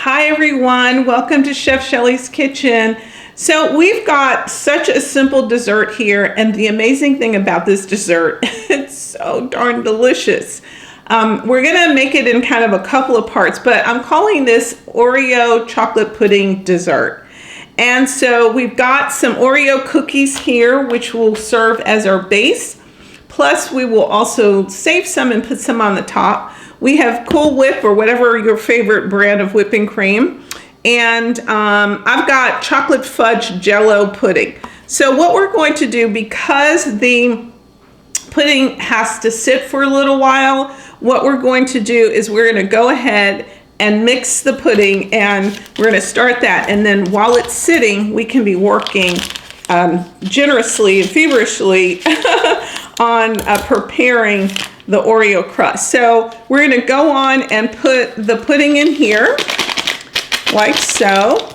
Hi everyone, welcome to Chef Shelley's Kitchen. So we've got such a simple dessert here, and the amazing thing about this dessert, it's so darn delicious. We're gonna make it in kind of a couple of parts, but I'm calling this Oreo chocolate pudding dessert. And so we've got some Oreo cookies here, which will serve as our base. Plus we will also save some and put some on the top. We have Cool Whip or whatever your favorite brand of whipping cream. And I've got chocolate fudge jello pudding. So what we're going to do, because the pudding has to sit for a little while, what we're going to do is we're going to go ahead and mix the pudding, and we're going to start that. And then while it's sitting, we can be working generously and feverishly on preparing the Oreo crust. So we're going to go on and put the pudding in here like so.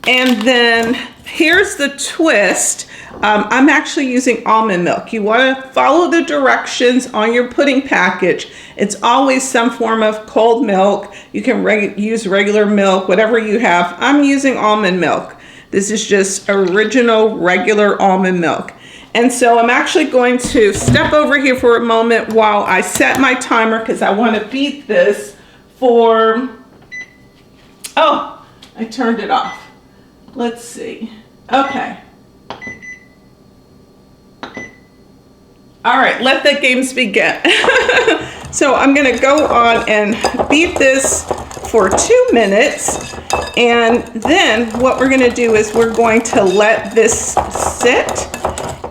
And then here's the twist. I'm actually using almond milk. You want to follow the directions on your pudding package. It's always some form of cold milk. You can use regular milk, whatever you have. I'm using almond milk. This is just original regular almond milk. And so I'm actually going to step over here for a moment while I set my timer, because I want to beat this for, oh, I turned it off. Let's see. Okay. All right, let the games begin. So I'm going to go on and beat this for 2 minutes. And then what we're going to do is we're going to let this sit.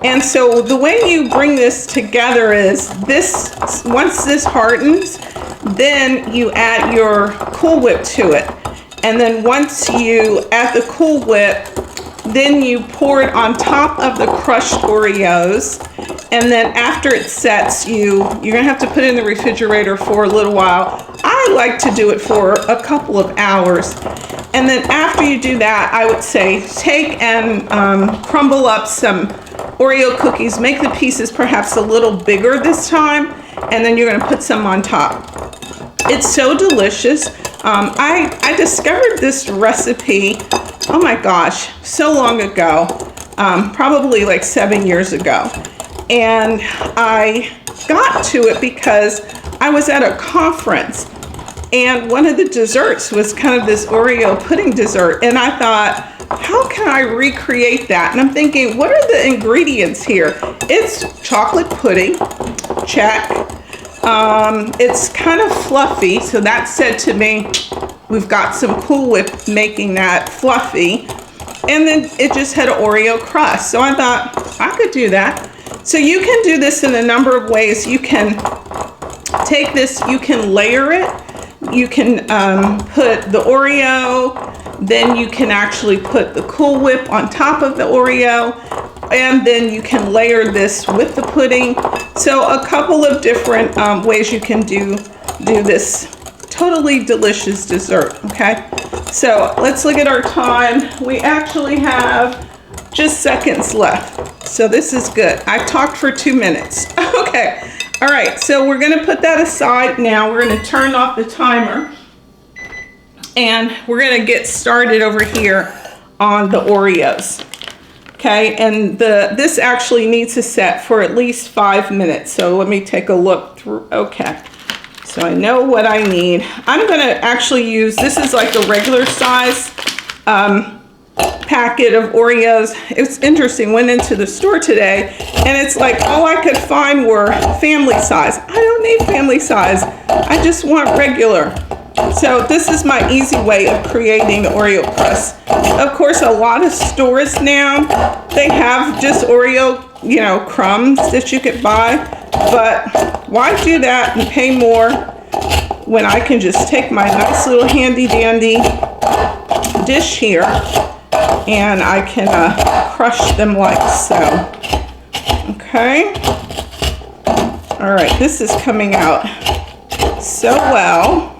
And so the way you bring this together is this, once this hardens, then you add your Cool Whip to it. And then once you add the Cool Whip, then you pour it on top of the crushed Oreos. And then after it sets, you're gonna have to put it in the refrigerator for a little while. I like to do it for a couple of hours. And then after you do that, I would say take and crumble up some Oreo cookies, make the pieces perhaps a little bigger this time, and then you're gonna put some on top. It's so delicious. I discovered this recipe, oh my gosh, so long ago, probably like 7 years ago. And I got to it because I was at a conference, and one of the desserts was kind of this Oreo pudding dessert. And I thought, how can I recreate that? And I'm thinking, what are the ingredients here? It's chocolate pudding, check. It's kind of fluffy, so that said to me, we've got some Cool Whip making that fluffy. And then it just had an Oreo crust. So I thought, I could do that. So you can do this in a number of ways. You can take this, you can layer it. You can put the Oreo, then you can actually put the Cool Whip on top of the Oreo, and then you can layer this with the pudding. So a couple of different ways you can do this totally delicious dessert, okay? So let's look at our time. We actually have just seconds left. So this is good. I talked for 2 minutes. Okay. All right, so we're gonna put that aside now. We're gonna turn off the timer, and we're gonna get started over here on the Oreos. Okay, and this actually needs to set for at least 5 minutes. So let me take a look through. Okay, so I know what I need. I'm gonna actually use, this is like a regular size packet of Oreos. It's interesting, went into the store today, and it's like all I could find were family size. I don't need family size. I just want regular. So this is my easy way of creating the Oreo crust. Of course, a lot of stores now, they have just Oreo, crumbs that you could buy, but why do that and pay more when I can just take my nice little handy dandy dish here, and I can crush them like so. Okay. All right, this is coming out so well.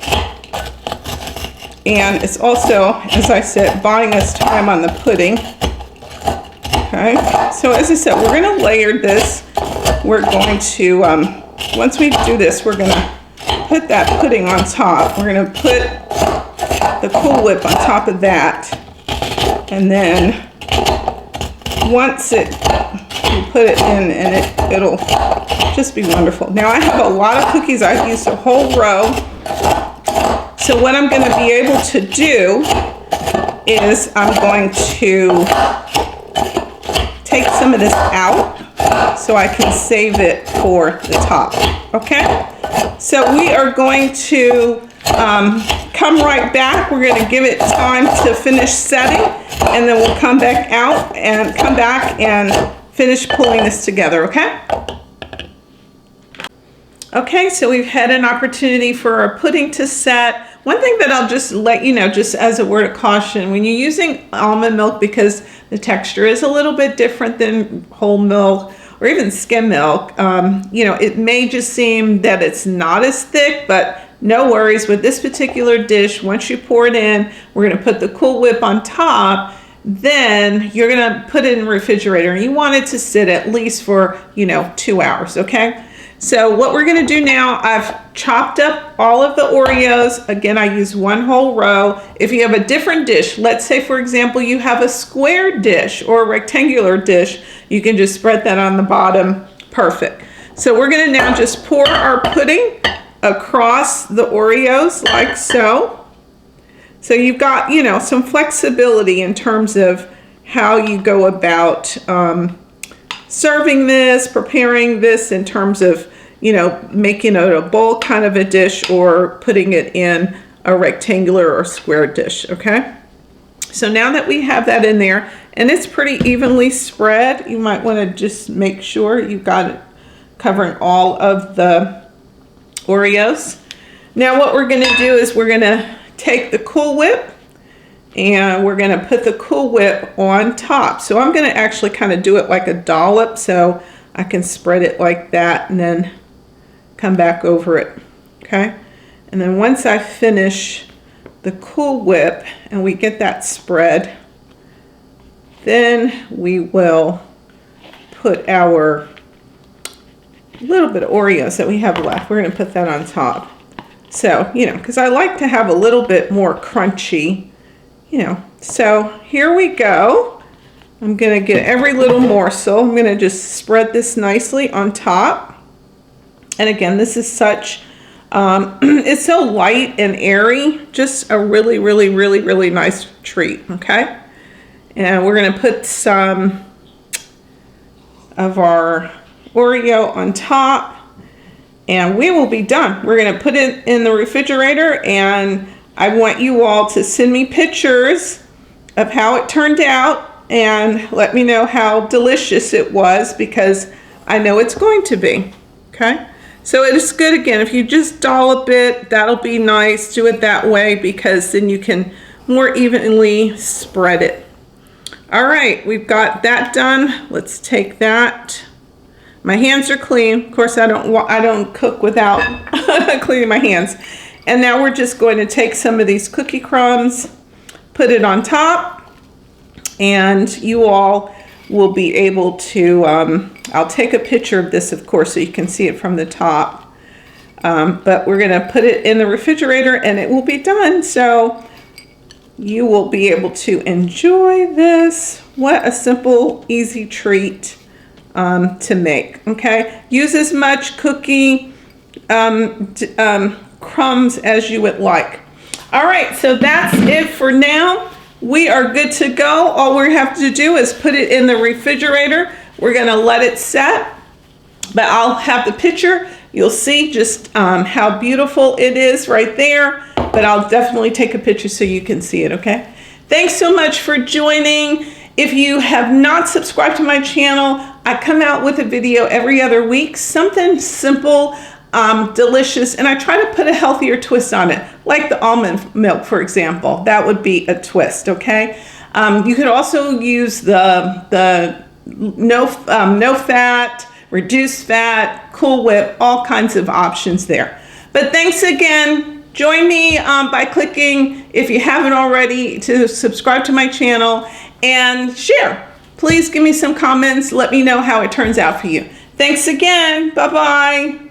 And it's also, as I said, buying us time on the pudding. Okay, so as I said, we're going to layer this. We're going to, once we do this, we're going to put that pudding on top. We're going to put the Cool Whip on top of that. And then once you put it in, and it'll just be wonderful. Now I have a lot of cookies. I've used a whole row. So what I'm going to be able to do is I'm going to take some of this out so I can save it for the top. Okay? So we are going to come right back. We're going to give it time to finish setting, and then we'll come back out and come back and finish pulling this together, okay? Okay, so we've had an opportunity for our pudding to set. One thing that I'll just let you know, just as a word of caution, when you're using almond milk, because the texture is a little bit different than whole milk or even skim milk, you know, it may just seem that it's not as thick, but no worries with this particular dish. Once you pour it in, we're going to put the Cool Whip on top. Then you're going to put it in the refrigerator, and you want it to sit at least for, you know, 2 hours, okay? So what we're going to do now, I've chopped up all of the Oreos. Again, I use one whole row. If you have a different dish, let's say, for example, you have a square dish or a rectangular dish, you can just spread that on the bottom. Perfect. So we're going to now just pour our pudding across the Oreos like so. So you've got, you know, some flexibility in terms of how you go about serving this, preparing this in terms of, you know, making it a bowl kind of a dish or putting it in a rectangular or square dish, okay? So now that we have that in there, and it's pretty evenly spread, you might want to just make sure you've got it covering all of the Oreos. Now what we're going to do is we're going to take the Cool Whip and we're going to put the Cool Whip on top. So I'm going to actually kind of do it like a dollop so I can spread it like that and then come back over it. Okay? And then once I finish the Cool Whip and we get that spread, then we will put our little bit of Oreos that we have left. We're going to put that on top. So, you know, because I like to have a little bit more crunchy, you know. So here we go. I'm going to get every little morsel. I'm going to just spread this nicely on top. And again, this is such, it's so light and airy. Just a really, really, really, really nice treat, okay? And we're going to put some of our Oreo on top. And we will be done. We're going to put it in the refrigerator, and I want you all to send me pictures of how it turned out and let me know how delicious it was, because I know it's going to be. Okay? So it is good, again, if you just dollop it, that'll be nice. Do it that way because then you can more evenly spread it. All right, we've got that done. Let's take that. My hands are clean. Of course, I don't cook without cleaning my hands. And now we're just going to take some of these cookie crumbs, put it on top, and you all will be able to, I'll take a picture of this, of course, so you can see it from the top. But we're going to put it in the refrigerator and it will be done. So you will be able to enjoy this. What a simple, easy treat to make. Okay, use as much cookie crumbs as you would like. All right, so that's it for now. We are good to go. All we have to do is put it in the refrigerator. We're going to let it set, but I'll have the picture. You'll see just how beautiful it is right there, but I'll definitely take a picture so you can see it, okay? Thanks so much for joining. If you have not subscribed to my channel, I come out with a video every other week, something simple, delicious, and I try to put a healthier twist on it, like the almond milk, for example. That would be a twist, okay? You could also use the no fat, reduced fat, Cool Whip, all kinds of options there. But thanks again. Join me by clicking, if you haven't already, to subscribe to my channel and share. Please give me some comments. Let me know how it turns out for you. Thanks again. Bye-bye.